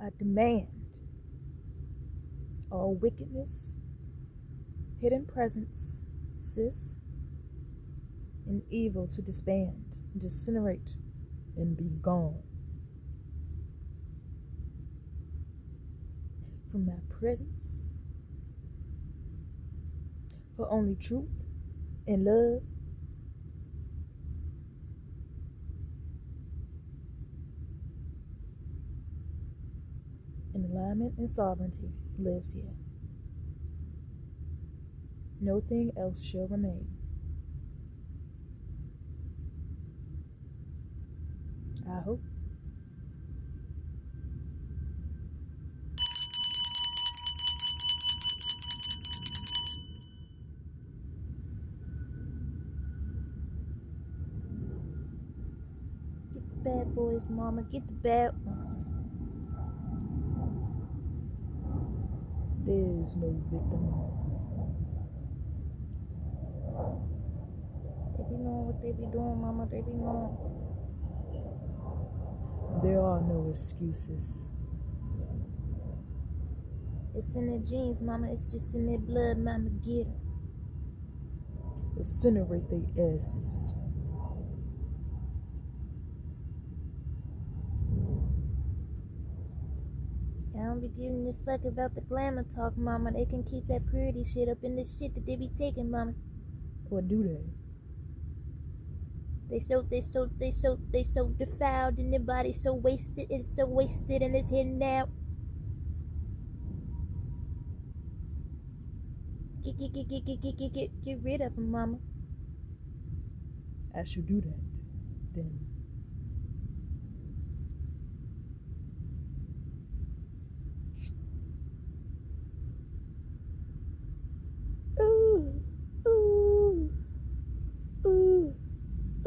I demand all wickedness, hidden presence, and evil to disband, disintegrate, and be gone from my presence. For only truth and love and alignment and sovereignty lives here. No thing else shall remain. I hope. Get the bad boys, mama. Get the bad ones. There's no victim. They be knowing what they be doing, mama. They be knowing. There are no excuses. It's in their genes, mama. It's just in their blood, mama. Get it. Incinerate their asses. I don't be giving a fuck about the glamour talk, mama. They can keep that purity shit up in the shit that they be taking, mama. Or do they? They so defiled and their body so wasted. It's so wasted and it's hidden out. Get rid of them, mama. I should do that, then. Ooh, ooh, ooh,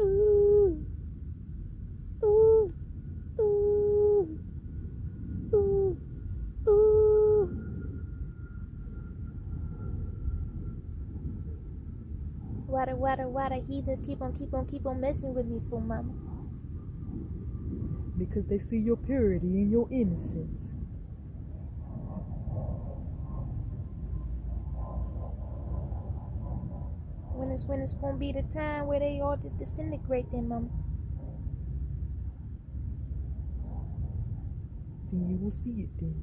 ooh, ooh, ooh, ooh, ooh. Why the heathens keep on messing with me for, mama? Because they see your purity and your innocence. When it's gonna be the time where they all just disintegrate then, mama? Then you will see it then.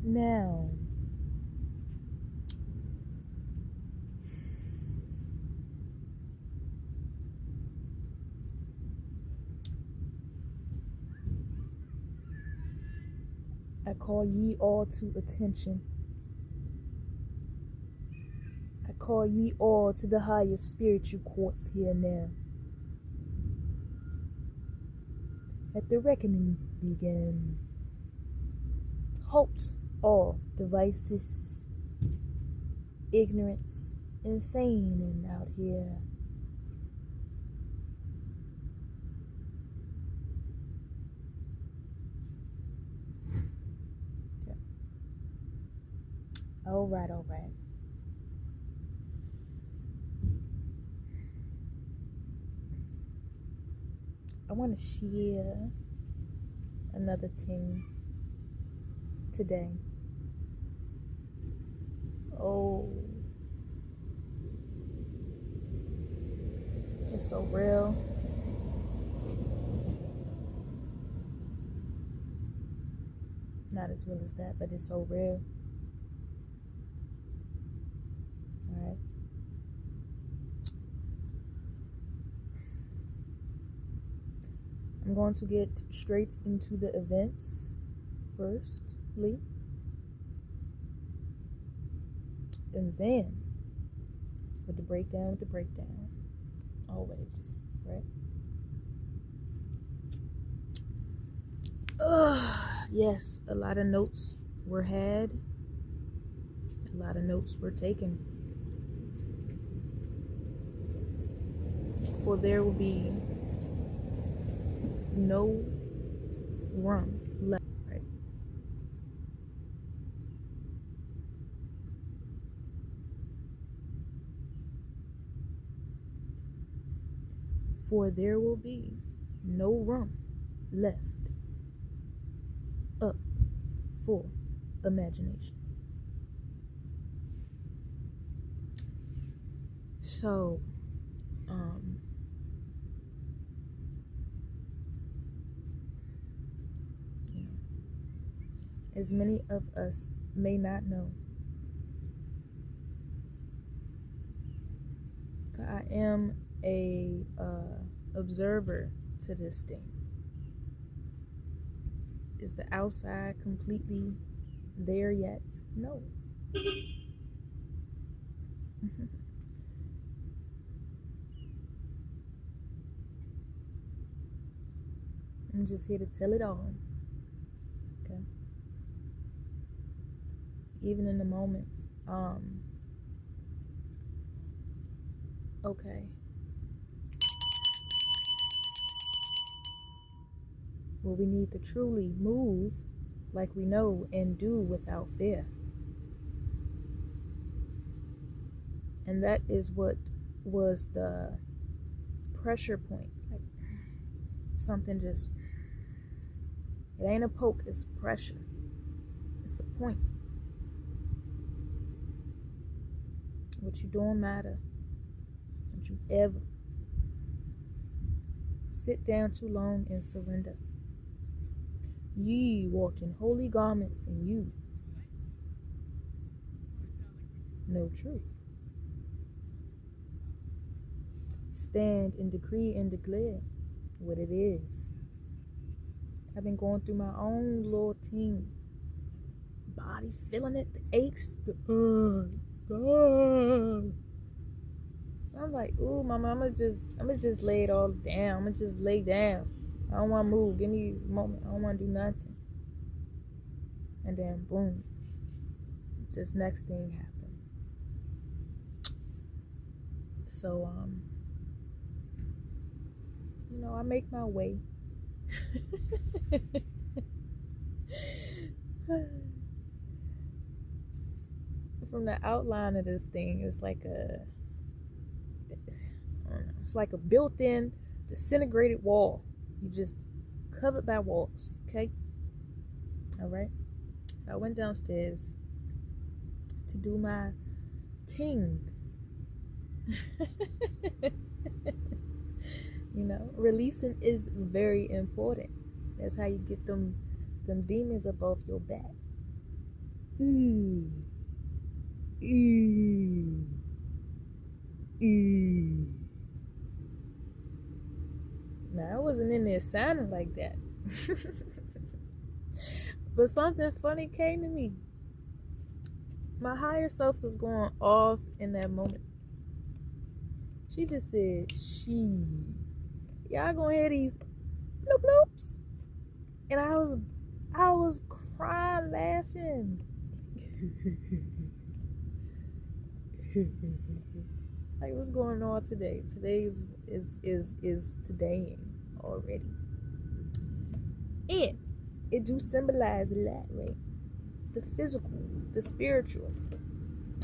Now, I call ye all to attention. I call ye all to the highest spiritual courts here now. Let the reckoning begin. Halt all devices, ignorance, and feigning out here. Okay. All right. I want to share another thing today. Oh, it's so real. Not as real as that, but it's so real. Alright. I'm going to get straight into the events firstly. And then with the breakdown. Always, right? Yes, a lot of notes were had. A lot of notes were taken. For there will be no room left, right? for there will be no room left up for imagination. So, you know, as many of us may not know, I am a observer to this thing. Is the outside completely there yet? No. I'm just here to tell it all. Okay. Even in the moments. Okay. Where we need to truly move like we know and do without fear. And that is what was the pressure point. Like something just, it ain't a poke, it's pressure. It's a point. What you doing matter. Don't you ever sit down too long and surrender. Ye walk in holy garments, and you know truth. Stand and decree and declare what it is. I've been going through my own little thing. Body feeling it, the aches, the So I'm like, ooh, mama, I'ma just lay it all down. I'ma just lay down. I don't wanna move. Give me a moment. I don't wanna do nothing. And then boom. This next thing happened. So I make my way. From the outline of this thing, it's like it's like a built-in disintegrated wall. You just covered by walls, okay? All right. So I went downstairs to do my ting. Releasing is very important. That's how you get them demons up off your back. Now, I wasn't in there sounding like that. But something funny came to me. My higher self was going off in that moment. She just said, y'all gonna hear these bloop bloops. And I was crying laughing. Like, what's going on today? Today is todaying already. And it do symbolize a lot, right? The physical, the spiritual,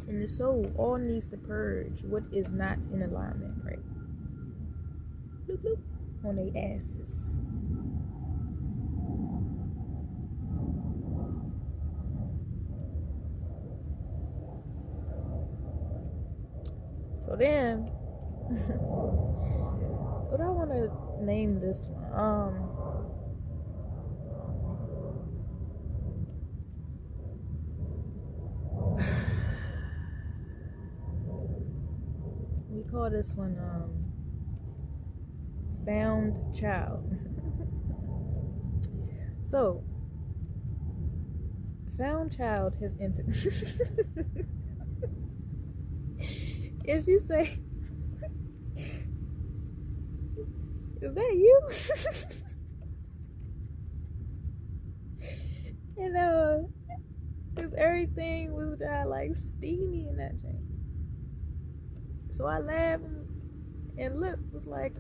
and the soul all needs to purge what is not in alignment, right? Bloop bloop on their asses. So then, what I want to name this one? We call this one Found Child. So, Found Child has entered. And she say, is that you? And because everything was just like steamy in that thing. So I laughed and look was like,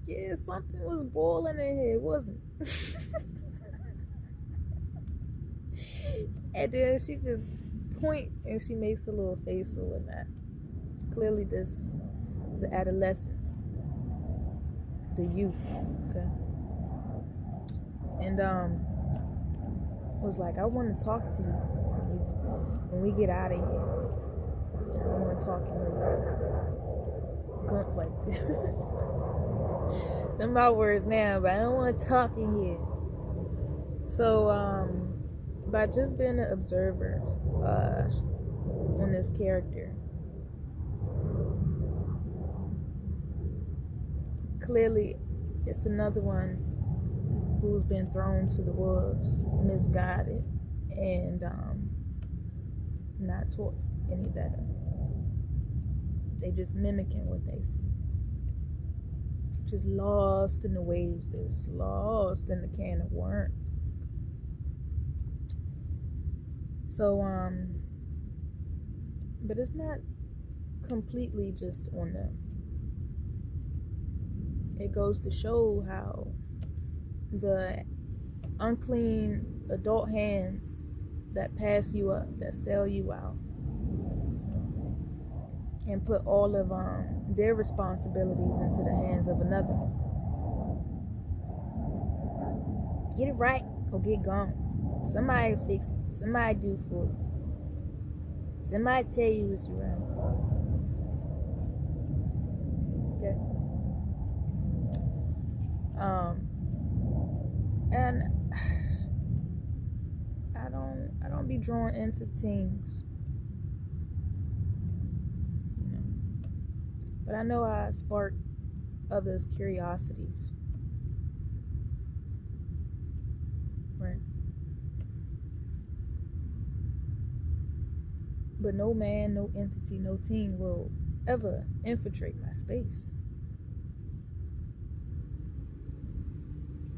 yeah, something was boiling in here, wasn't it? And then she just point and she makes a little face or whatnot. Clearly this is the adolescence, the youth, okay? And was like, I want to talk to you when we get out of here. I don't want to talk in a grunt like this. They're my words now, but I don't want to talk in here. So, by just being an observer on this character, clearly it's another one who's been thrown to the wolves, misguided, and not taught any better. They just mimicking what they see. Just lost in the waves. They're just lost in the can of worms. So, but it's not completely just on them. It goes to show how the unclean adult hands that pass you up, that sell you out, and put all of their responsibilities into the hands of another. Get it right or get gone. Somebody fix it. Somebody do for it. Somebody tell you what's wrong. Okay. And I don't be drawn into teens. You know. But I know I spark others' curiosities. Right. But no man, no entity, no teen will ever infiltrate my space.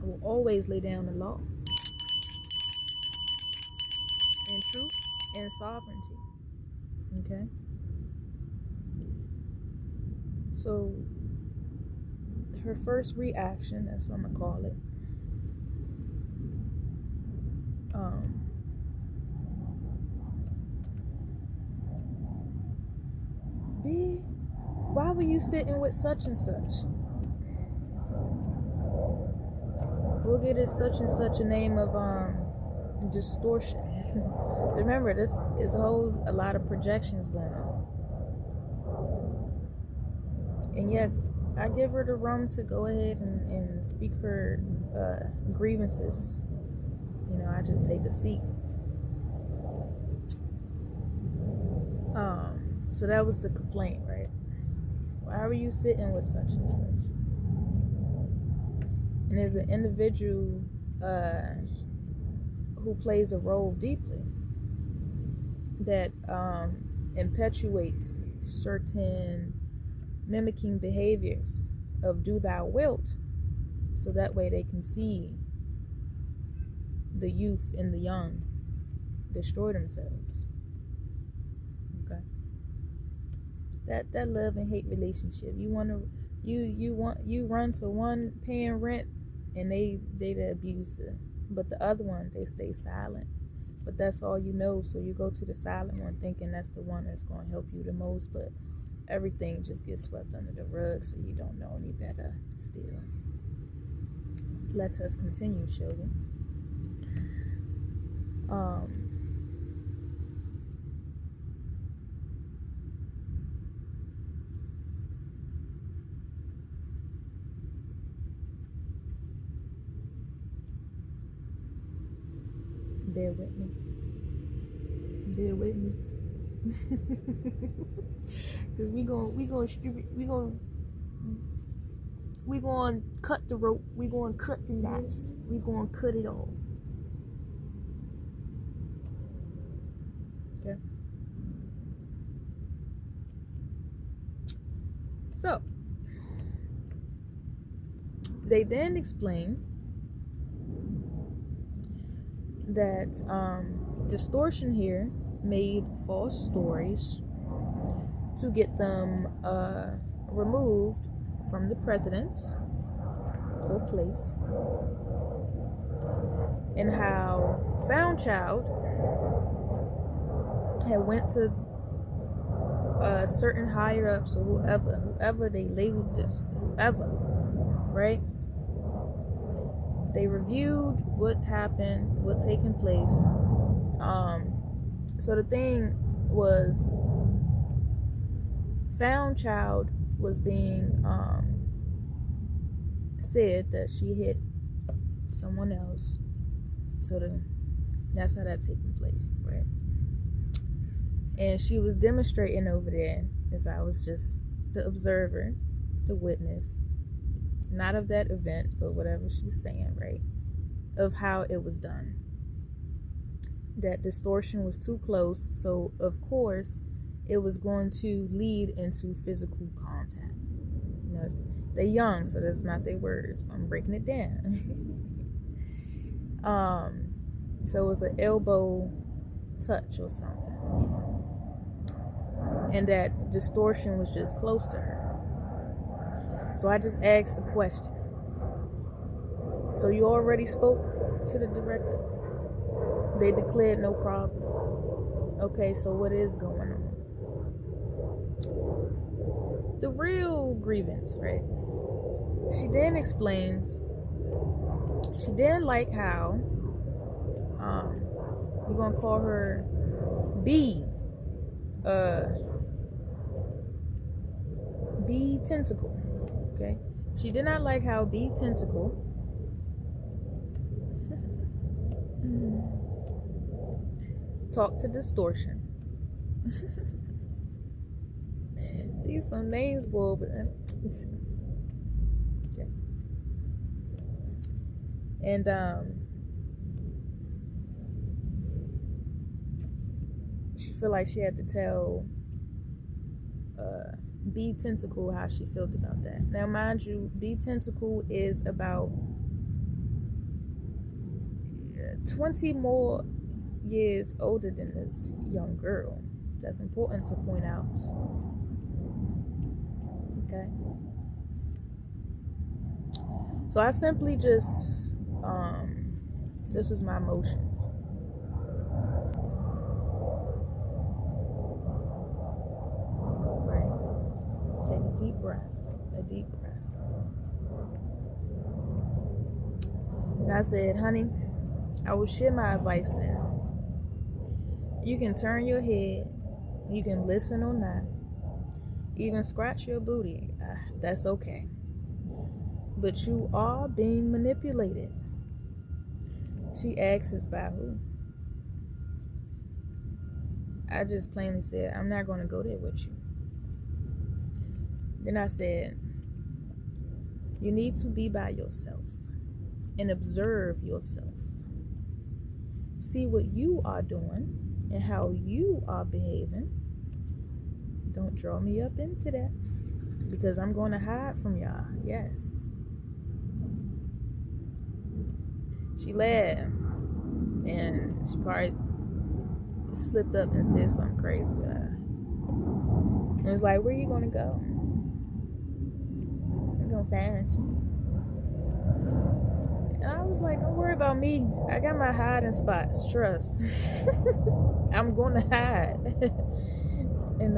I will always lay down the law in truth and sovereignty. Okay? So, her first reaction, that's what I'm going to call it, B, why were you sitting with such and such? We'll get it such and such a name of distortion. Remember, this is a lot of projections going on. And yes, I give her the room to go ahead and speak her grievances. You know, I just take a seat. So that was the complaint, right? Why were you sitting with such and such? And there's an individual who plays a role deeply that impetuates certain mimicking behaviors of do thou wilt, so that way they can see the youth and the young destroy themselves. Okay, that love and hate relationship. You run to one paying rent and they the abuser, but the other one, they stay silent. But that's all you know, so you go to the silent one thinking that's the one that's going to help you the most, but everything just gets swept under the rug, so you don't know any better still. Let us continue, shall we? Bear with me. Cause we gonna cut the rope. We gonna cut the knots. We gonna cut it all. Okay. So they then explain that distortion here made false stories to get them removed from the president's or place, and how Found Child had went to certain higher ups or whoever they labeled this, whoever, right? They reviewed what happened, what taken place. So the thing was, found child was being said that she hit someone else. So that's how that taking place, right? And she was demonstrating over there, as I was just the observer, the witness, not of that event, but whatever she's saying, right? Of how it was done. That distortion was too close, so of course it was going to lead into physical contact. You know, they're young, so that's not their words. I'm breaking it down. So it was an elbow touch or something. And that distortion was just close to her. So I just asked the question. So you already spoke to the director? They declared no problem. Okay, so what is going on? The real grievance, right? She then explains she didn't like how we're gonna call her B Tentacle. Okay, she did not like how B Tentacle talked to distortion. These some names, boy, but okay. And she feel like she had to tell B Tentacle how she felt about that. Now, mind you, B Tentacle is about 20 more years older than this young girl. That's important to point out. Okay. So I simply just this was my motion. Take a deep breath. And I said, honey, I will share my advice now. You can turn your head. You can listen or not. Even scratch your booty. That's okay. But you are being manipulated. She asks by who? I just plainly said, I'm not going to go there with you. Then I said, you need to be by yourself and observe yourself. See what you are doing and how you are behaving. Don't draw me up into that, because I'm going to hide from y'all. Yes. She laughed, and she probably slipped up and said something crazy. And it's like, where you going to go? I'm going to find you. And I was like, don't worry about me. I got my hiding spots. Trust. I'm going to hide. And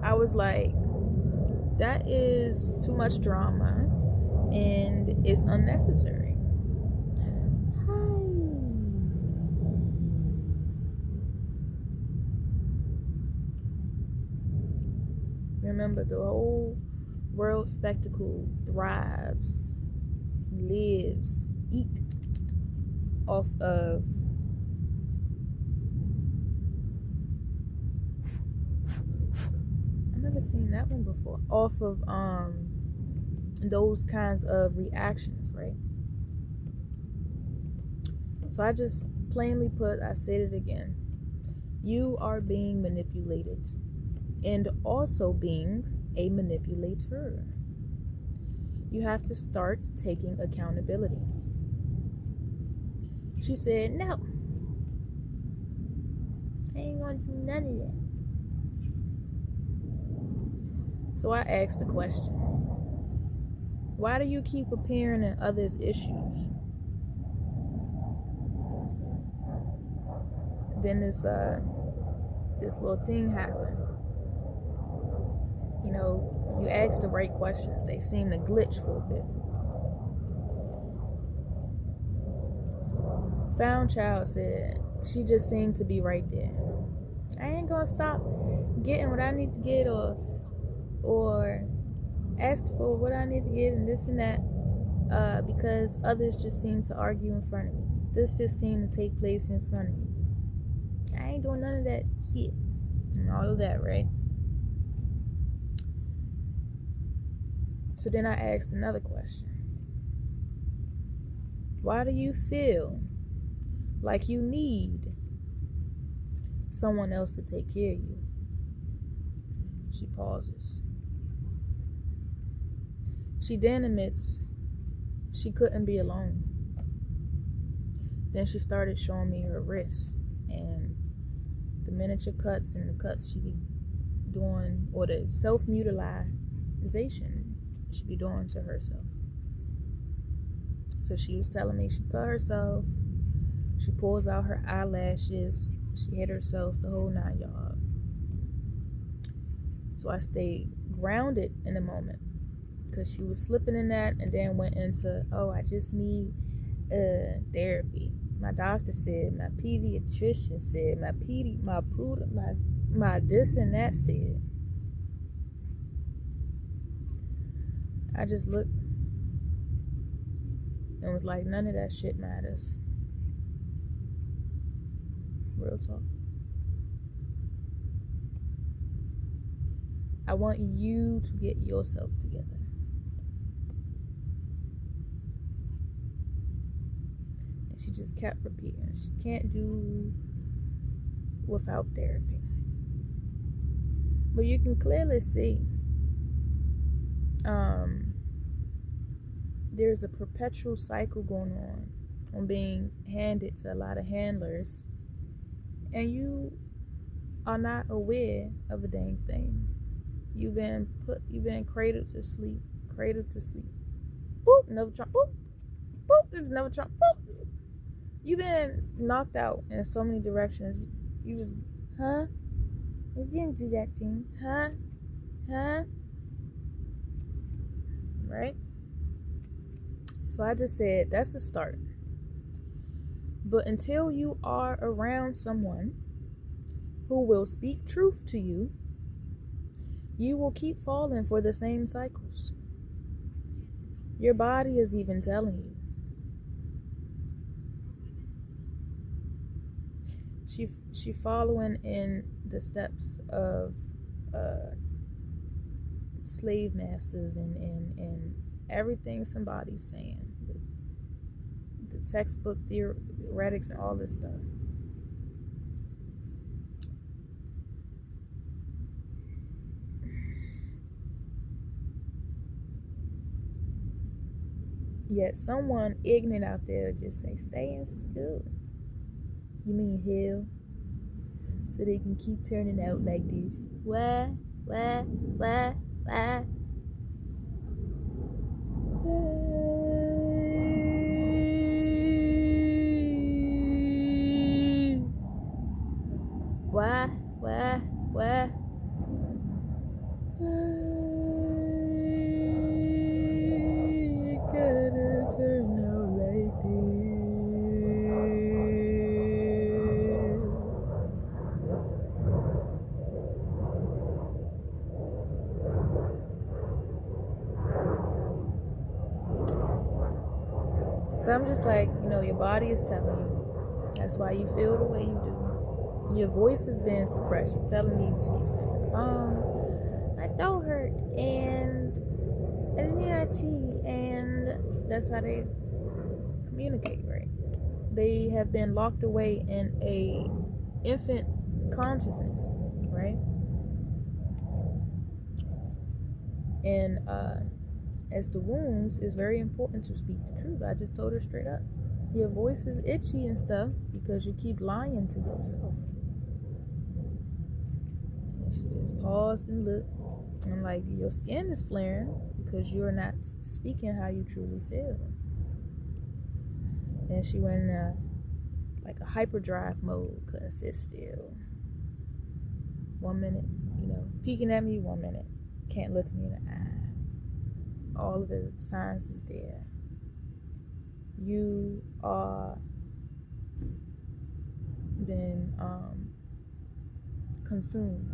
I was like, that is too much drama and it's unnecessary. Hi. Remember, the whole world spectacle thrives, lives, eat off of never seen that one before. Off of those kinds of reactions, right? So I just plainly put, I said it again. You are being manipulated and also being a manipulator. You have to start taking accountability. She said, no. I ain't gonna do none of that. So I asked the question, why do you keep appearing in others' issues? Then this this little thing happened. You know, you ask the right questions, they seem to glitch for a bit. Found child said she just seemed to be right there. I ain't gonna stop getting what I need to get or ask for what I need to get and this and that because others just seem to argue in front of me. This just seemed to take place in front of me. I ain't doing none of that shit and all of that, right? So then I asked another question. Why do you feel like you need someone else to take care of you? She pauses. She then admits she couldn't be alone. Then she started showing me her wrist and the miniature cuts and the cuts she be doing, or the self-mutilization she be doing to herself. So she was telling me she cut herself, she pulls out her eyelashes, she hit herself, the whole 9 yards. So I stayed grounded in the moment because she was slipping in that and then went into, oh, I just need therapy. My doctor said, my pediatrician said, my this and that said. I just looked and was like, none of that shit matters. Real talk. I want you to get yourself together. And she just kept repeating, she can't do without therapy. But you can clearly see there's a perpetual cycle going on being handed to a lot of handlers, and you are not aware of a dang thing. You've been cradled to sleep. Boop, never jump. Boop, boop, never jump. Boop. You've been knocked out in so many directions. You just, huh? I didn't do that thing. Huh? Right? So I just said that's a start. But until you are around someone who will speak truth to you, you will keep falling for the same cycles. Your body is even telling you. She following in the steps of slave masters and everything somebody's saying. The textbook theoretics and all this stuff. Yet someone ignorant out there just say, stay in school. You mean hell? So they can keep turning out like this. Why? Why? You gotta turn out like this. So I'm just like, your body is telling you. That's why you feel the way you do. Your voice is being suppressed. You're telling me, you just keep saying, my throat hurt, and I just need IT, and that's how they communicate, right? They have been locked away in a infant consciousness, right? And as the wounds, it's very important to speak the truth. I just told her straight up. Your voice is itchy and stuff because you keep lying to yourself. And she just paused and looked. And I'm like, your skin is flaring because you're not speaking how you truly feel. And she went in like a hyperdrive mode, couldn't sit still. 1 minute, peeking at me, 1 minute, can't look me in the eye. All of the signs is there. You are been consumed.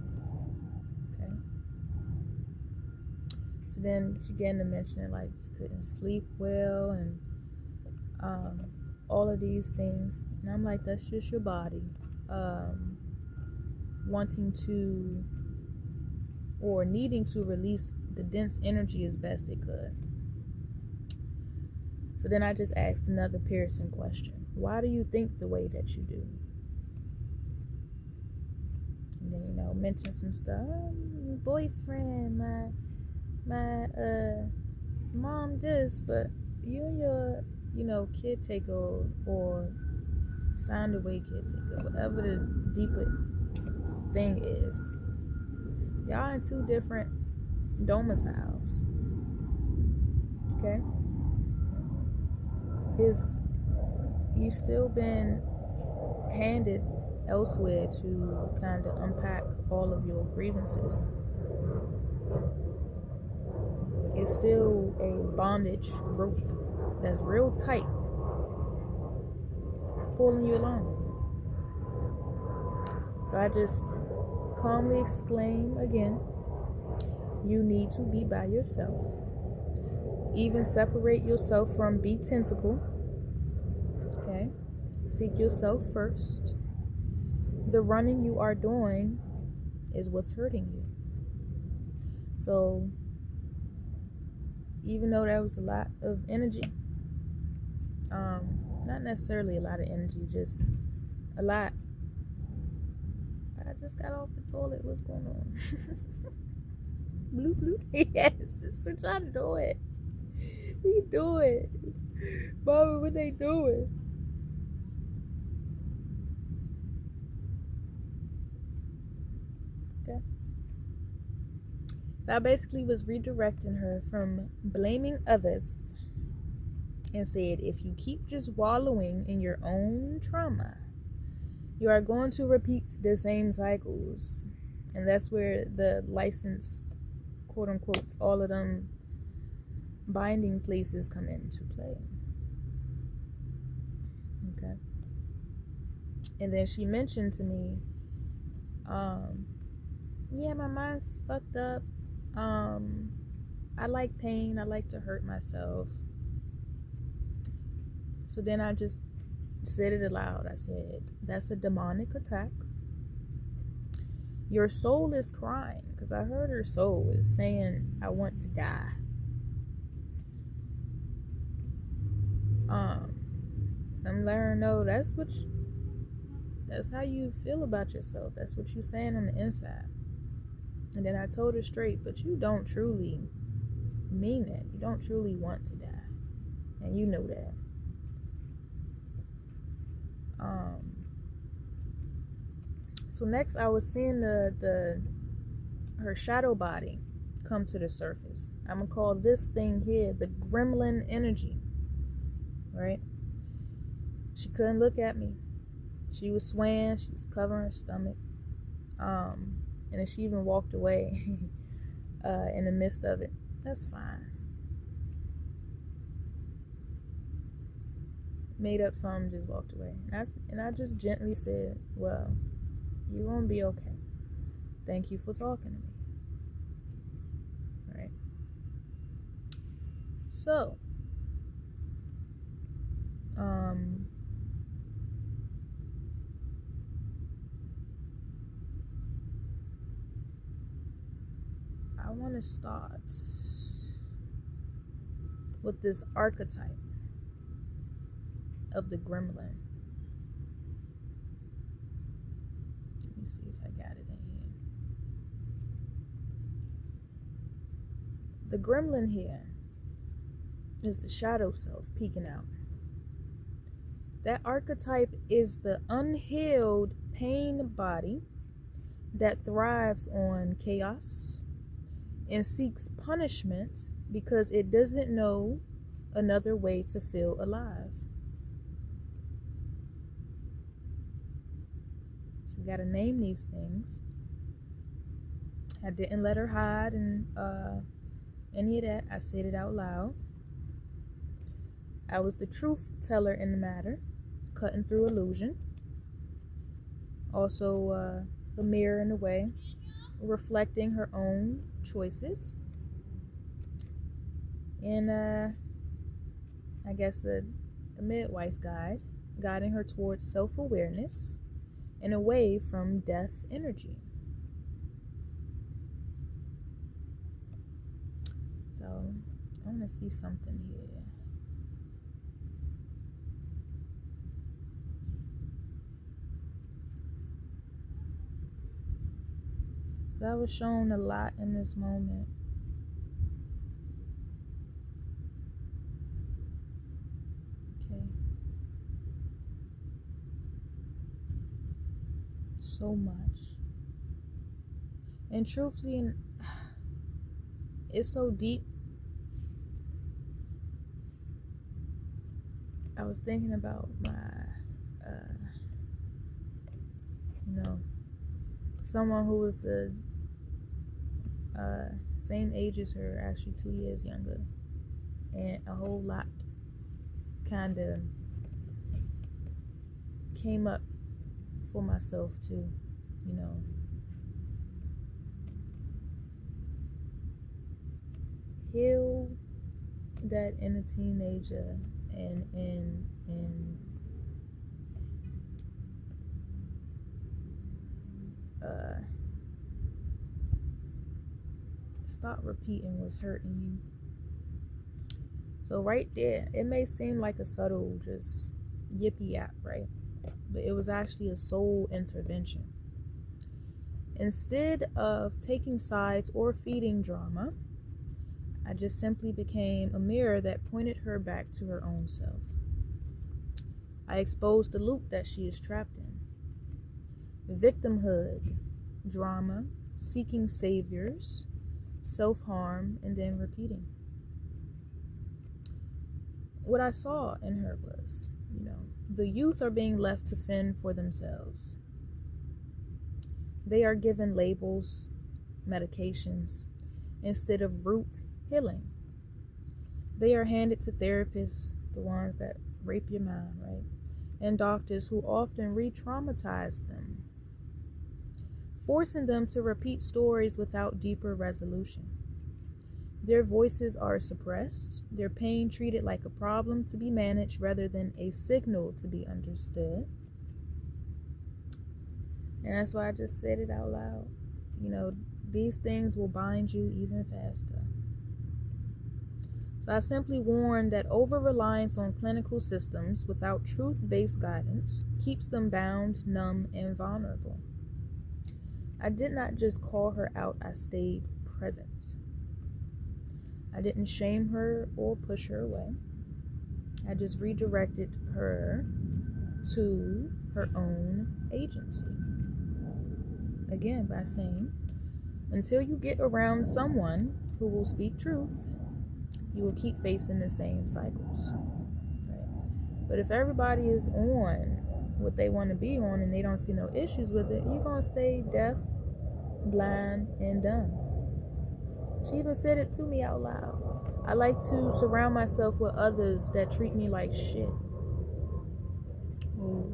Okay. So then she began to mention like she couldn't sleep well and all of these things, and I'm like, that's just your body wanting to or needing to release the dense energy as best it could. So then I just asked another piercing question. Why do you think the way that you do? And then, mention some stuff. Boyfriend, my mom this, but you and your caretaker or signed away caretaker, whatever the deeper thing is, y'all in two different domiciles. Okay? You've still been handed elsewhere to kind of unpack all of your grievances. It's still a bondage rope that's real tight, pulling you along. So I just calmly exclaim again, you need to be by yourself. Even separate yourself from B tentacle. Okay? Seek yourself first. The running you are doing is what's hurting you. So even though that was a lot of energy, not necessarily a lot of energy, just a lot. I just got off the toilet. What's going on? Bloop bloop. Yes, we're trying to do it. We do it. Mama, what they doing? Okay. So I basically was redirecting her from blaming others and said, if you keep just wallowing in your own trauma, you are going to repeat the same cycles. And that's where the licensed, quote unquote, all of them binding places come into play. Okay. And then she mentioned to me, yeah, my mind's fucked up. I like pain. I like to hurt myself. So then I just said it aloud. I said, that's a demonic attack. Your soul is crying, because I heard her soul is saying, I want to die. So I'm letting her know that's how you feel about yourself. That's what you're saying on the inside. And then I told her straight, but you don't truly mean that. You don't truly want to die. And you know that. So next I was seeing her shadow body come to the surface. I'm gonna call this thing here the Gremlin energy. Right? She couldn't look at me. She was swaying, she was covering her stomach. And then she even walked away in the midst of it. That's fine. Made up something, just walked away. And I just gently said, well, you're gonna be okay. Thank you for talking to me. Right? So, I want to start with this archetype of the gremlin. Let me see if I got it in here. The gremlin here is the shadow self peeking out. That archetype is the unhealed pain body that thrives on chaos and seeks punishment because it doesn't know another way to feel alive. So you gotta name these things. I didn't let her hide and any of that. I said it out loud. I was the truth teller in the matter, cutting through illusion. Also, a mirror in a way, reflecting her own choices. And I guess a midwife guide, guiding her towards self-awareness and away from death energy. So I want to see something here. That was shown a lot in this moment. Okay. So much. And truthfully, it's so deep. I was thinking about my, someone who was the same age as her, actually 2 years younger, and a whole lot kind of came up for myself too, heal that inner teenager and stop repeating what's hurting you. So right there, it may seem like a subtle just yippee yap, right? But it was actually a soul intervention. Instead of taking sides or feeding drama, I just simply became a mirror that pointed her back to her own self. I exposed the loop that she is trapped in. Victimhood, drama, seeking saviors, self-harm, and then repeating. What I saw in her was, the youth are being left to fend for themselves. They are given labels, medications, instead of root healing. They are handed to therapists, the ones that rape your mind, right? And doctors who often re-traumatize them, forcing them to repeat stories without deeper resolution. Their voices are suppressed, their pain treated like a problem to be managed rather than a signal to be understood. And that's why I just said it out loud. These things will bind you even faster. So I simply warn that over-reliance on clinical systems without truth-based guidance keeps them bound, numb, and vulnerable. I did not just call her out, I stayed present. I didn't shame her or push her away. I just redirected her to her own agency. Again, by saying, until you get around someone who will speak truth, you will keep facing the same cycles. Right? But if everybody is on what they want to be on and they don't see no issues with it, you're going to stay deaf, blind, and dumb. She even said it to me out loud. I like to surround myself with others that treat me like shit. Ooh.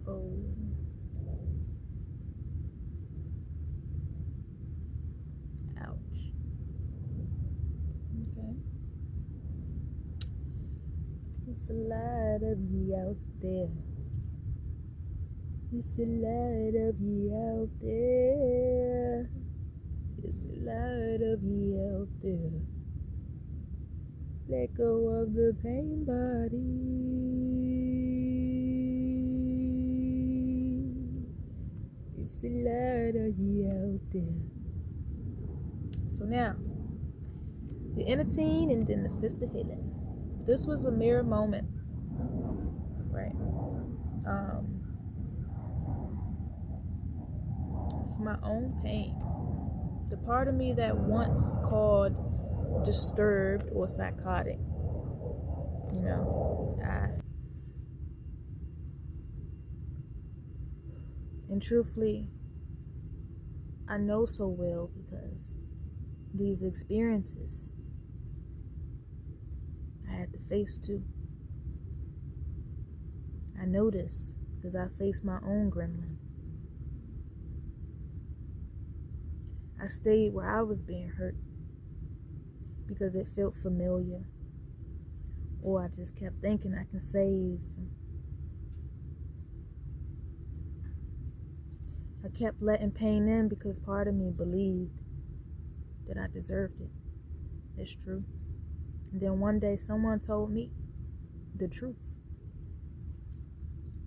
Oh. Ouch. Okay. It's a lot of you out there. It's a lot of you out there. It's a lot of you out there. Let go of the pain, body. It's a lot of you out there. So now, the inner teen and then the sister healing. This was a mirror moment, right? of my own pain. The part of me that once called disturbed or psychotic. You know, and truthfully, I know so well because these experiences I had to face too. I know this because I faced my own gremlin. I stayed where I was being hurt because it felt familiar, or I just kept thinking I can save. I kept letting pain in because part of me believed that I deserved it. It's true. And then one day someone told me the truth.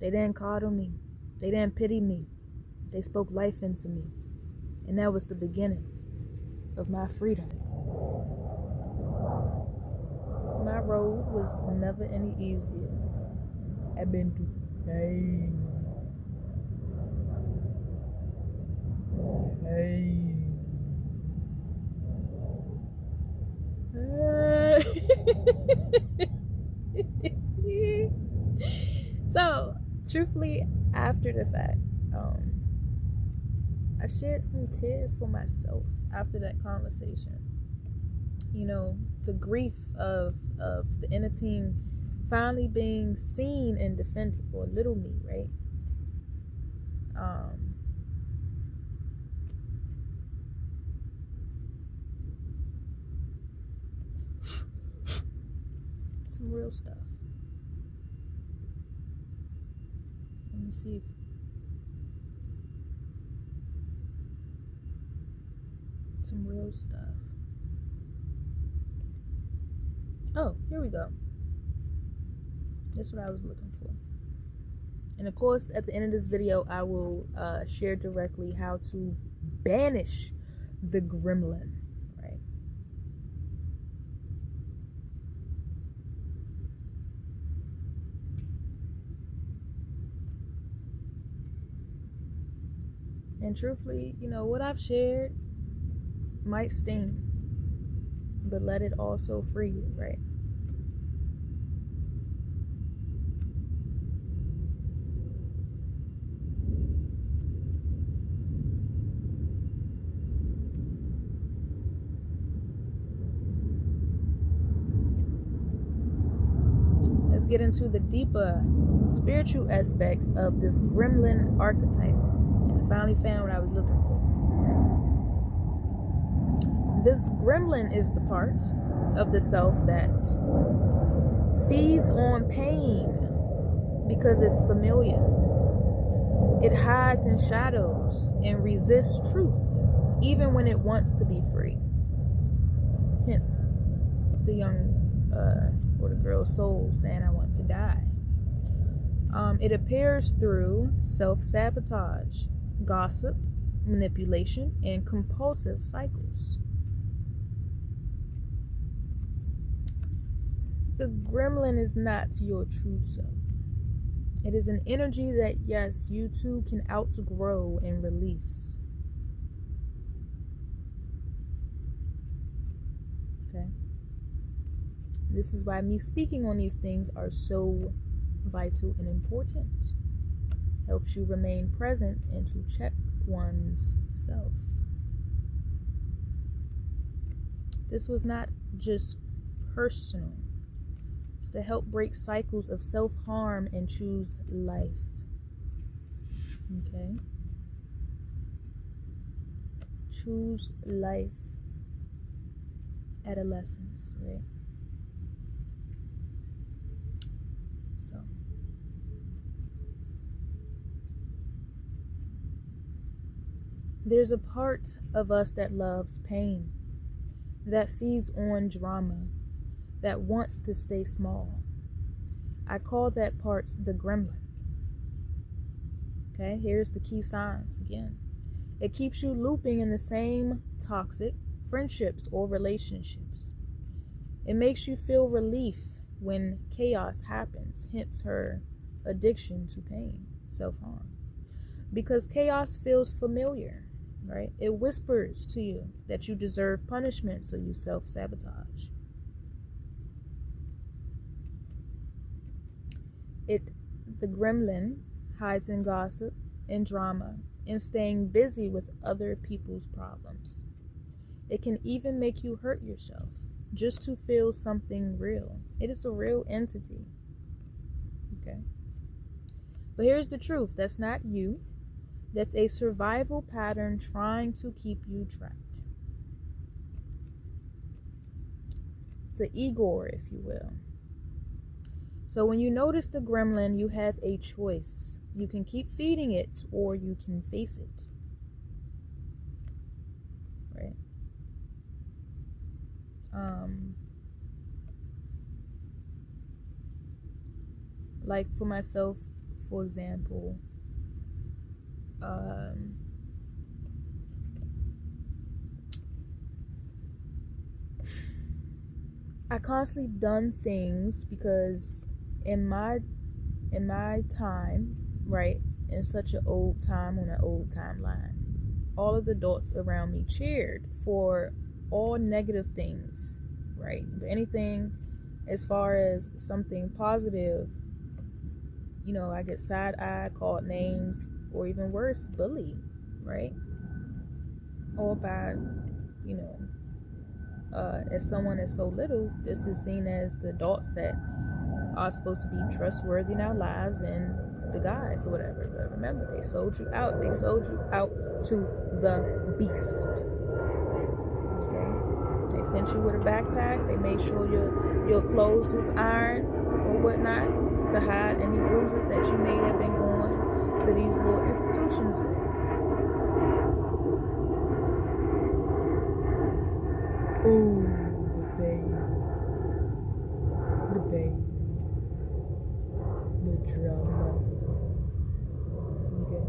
They didn't coddle me. They didn't pity me. They spoke life into me. And that was the beginning of my freedom. My road was never any easier. I've been through pain. So, truthfully, after the fact, I shed some tears for myself after that conversation. You know, the grief of the inner team finally being seen and defended, or little me, right? Some real stuff. Let me see. Some real stuff. Oh, here we go. That's what I was looking for. And of course, at the end of this video, I will share directly how to banish the gremlin, right? And truthfully, you know, what I've shared might sting, but let it also free you, right? Let's get into the deeper spiritual aspects of this gremlin archetype. I finally found what I was looking for. This gremlin is the part of the self that feeds on pain because it's familiar. It hides in shadows and resists truth, even when it wants to be free. Hence, the young or the girl's soul saying, I want to die. It appears through self-sabotage, gossip, manipulation, and compulsive cycles. The gremlin is not your true self. It is an energy that, yes, you too can outgrow and release. Okay? This is why me speaking on these things are so vital and important. Helps you remain present and to check one's self. This was not just personal. It's to help break cycles of self-harm and choose life. Okay? Choose life. Adolescence, right? So. There's a part of us that loves pain, that feeds on drama, that wants to stay small. I call that part the gremlin. Okay, here's the key signs again. It keeps you looping in the same toxic friendships or relationships. It makes you feel relief when chaos happens, hence her addiction to pain, self-harm. Because chaos feels familiar. right? It whispers to you that you deserve punishment, so you self-sabotage. The gremlin hides in gossip and drama and staying busy with other people's problems. It can even make you hurt yourself just to feel something real. It is a real entity. Okay? But here's the truth. That's not you. That's a survival pattern trying to keep you trapped. It's an Igor, if you will. So when you notice the gremlin, you have a choice. You can keep feeding it or you can face it. Right? Like for myself, for example, I constantly done things because in my time, right, in such an old time on an old timeline, all of the adults around me cheered for all negative things, right? But anything as far as something positive, you know, I get side-eyed, called names, or even worse, bullied, right? All by, you know, as someone that's so little, this is seen as the adults that are supposed to be trustworthy in our lives and the guides or whatever. But remember, they sold you out. They sold you out to the beast. Okay? They sent you with a backpack. They made sure your clothes was ironed or whatnot to hide any bruises that you may have been going to these little institutions with. Ooh, the babe. The drama. Okay.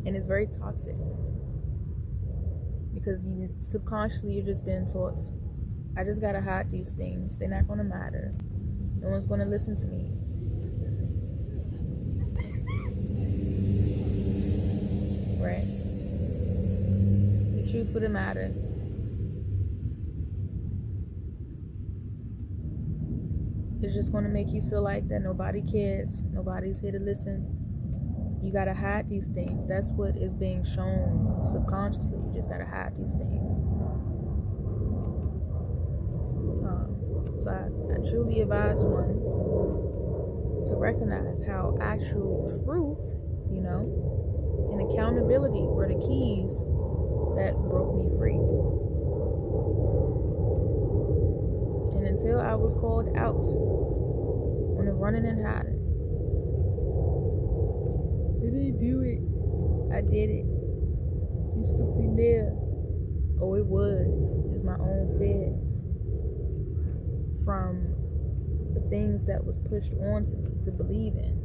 And it's very toxic. Because subconsciously you're just being taught, I just gotta hide these things. They're not gonna matter. No one's gonna listen to me. Right? The truth of the matter. It's just going to make you feel like that nobody cares. Nobody's here to listen. You got to hide these things. That's what is being shown subconsciously. You just got to hide these things. So I truly advise one to recognize how actual truth, you know, and accountability were the keys that broke me free. And until I was called out on the running and hiding, I didn't do it. I did it. There's something there. Oh, it was. It's my own fears from the things that was pushed onto me to believe in,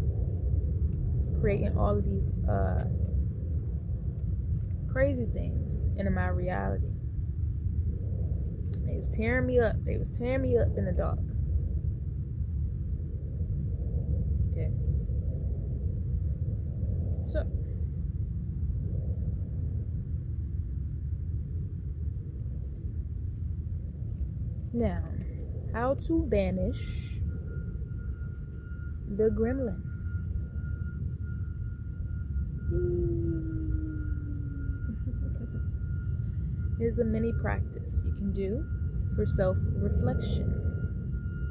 creating all of these crazy things into my reality. They was tearing me up. They was tearing me up in the dark. Okay. So, now, how to banish the gremlin. Here's a mini practice you can do for self-reflection.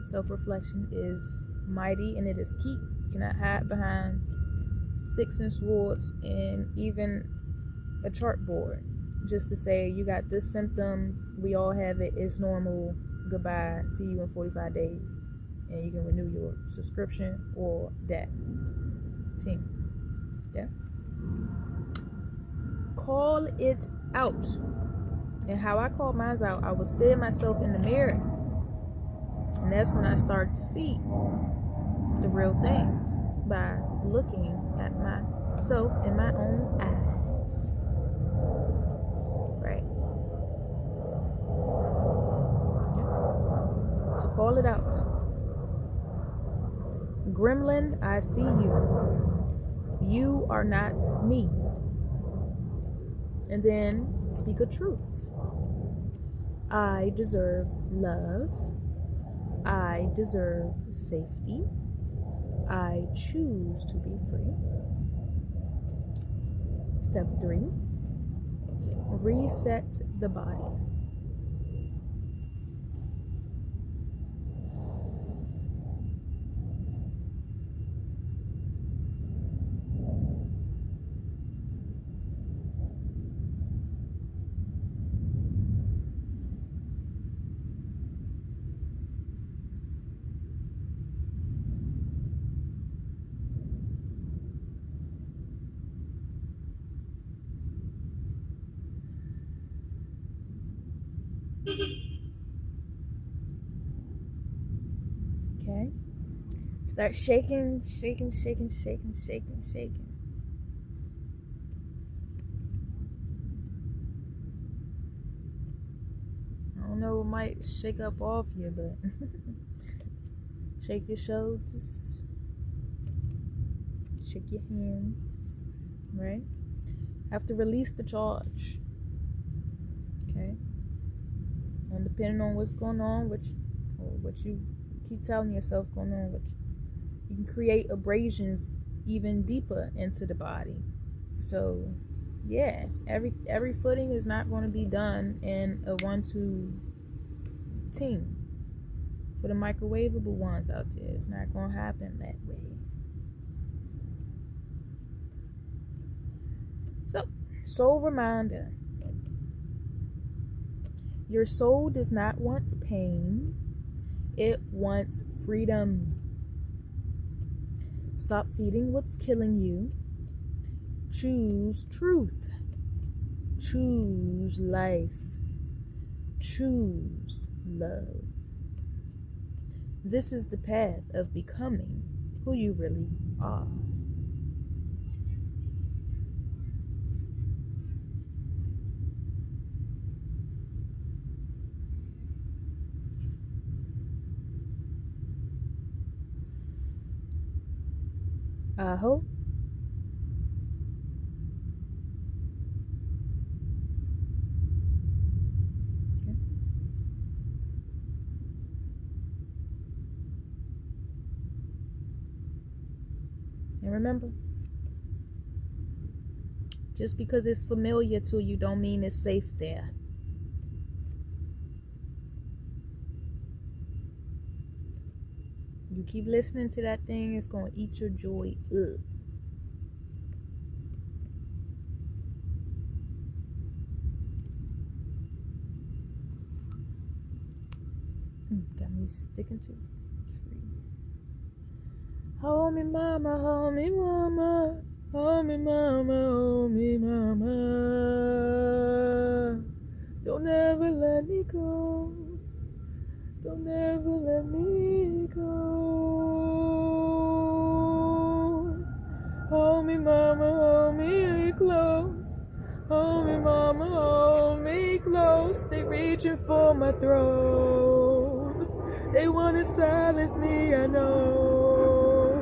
Self-reflection is mighty and it is key. You cannot hide behind sticks and swords and even a chartboard just to say you got this symptom, we all have it, it's normal, goodbye, see you in 45 days, and you can renew your subscription or that team. Yeah? Call it out. And how I called mine out, I would stare myself in the mirror. And that's when I started to see the real things by looking at myself in my own eyes. Right? Yeah. So call it out. Gremlin, I see you. You are not me. And then speak a truth. I deserve love. I deserve safety. I choose to be free. Step 3, reset the body. Okay? Start shaking, shaking, shaking, shaking, shaking, shaking. I don't know what might shake up off you, but shake your shoulders, shake your hands, right? Have to release the charge. Okay? And depending on what's going on, what you keep telling yourself going on, you can create abrasions even deeper into the body. So yeah, every footing is not going to be done in a 1-2 team. For the microwavable ones out there, it's not going to happen that way. So, soul reminder. Your soul does not want pain. It wants freedom. Stop feeding what's killing you. Choose truth. Choose life. Choose love. This is the path of becoming who you really are. Aho. Okay. And remember, just because it's familiar to you don't mean it's safe there. You keep listening to that thing, it's going to eat your joy up. Got me sticking to the tree. Hold me, mama, hold me, mama. Hold me, mama, hold me, mama. Don't ever let me go. Don't ever let me go. Hold me, mama, hold me close. Hold me, mama, hold me close. They reaching for my throat. They wanna silence me, I know.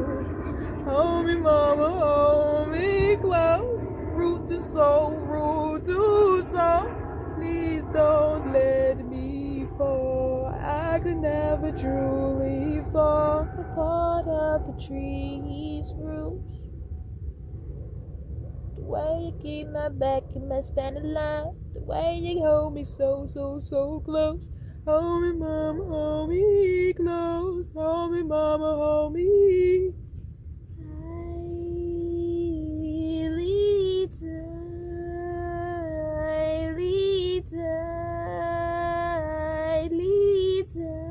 Hold me, mama, hold me close. Root to soul, root to soul. Please don't let me fall. I could never truly fall. A part of the tree's roots. The way you keep my back in my span of line. The way you hold me so, so, so close. Hold me, mama, hold me close. Hold me, mama, hold me tightly, tightly, tightly, tightly.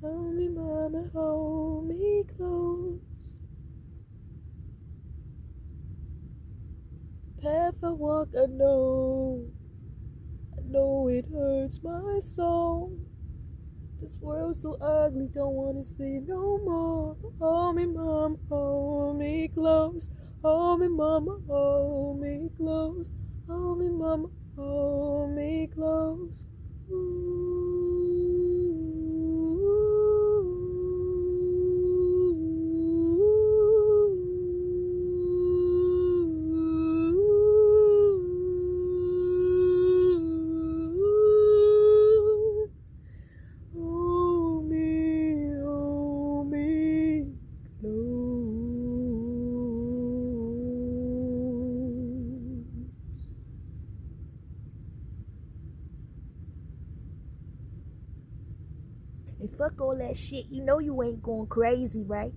Hold me, mama, hold me close. Path I walk, I know it hurts my soul. This world's so ugly, don't wanna see it no more. Hold me, mom, hold me close. Hold me, mama, hold me close. Hold me, mama, hold me close. Hold me close. And fuck all that shit. You know you ain't going crazy, right?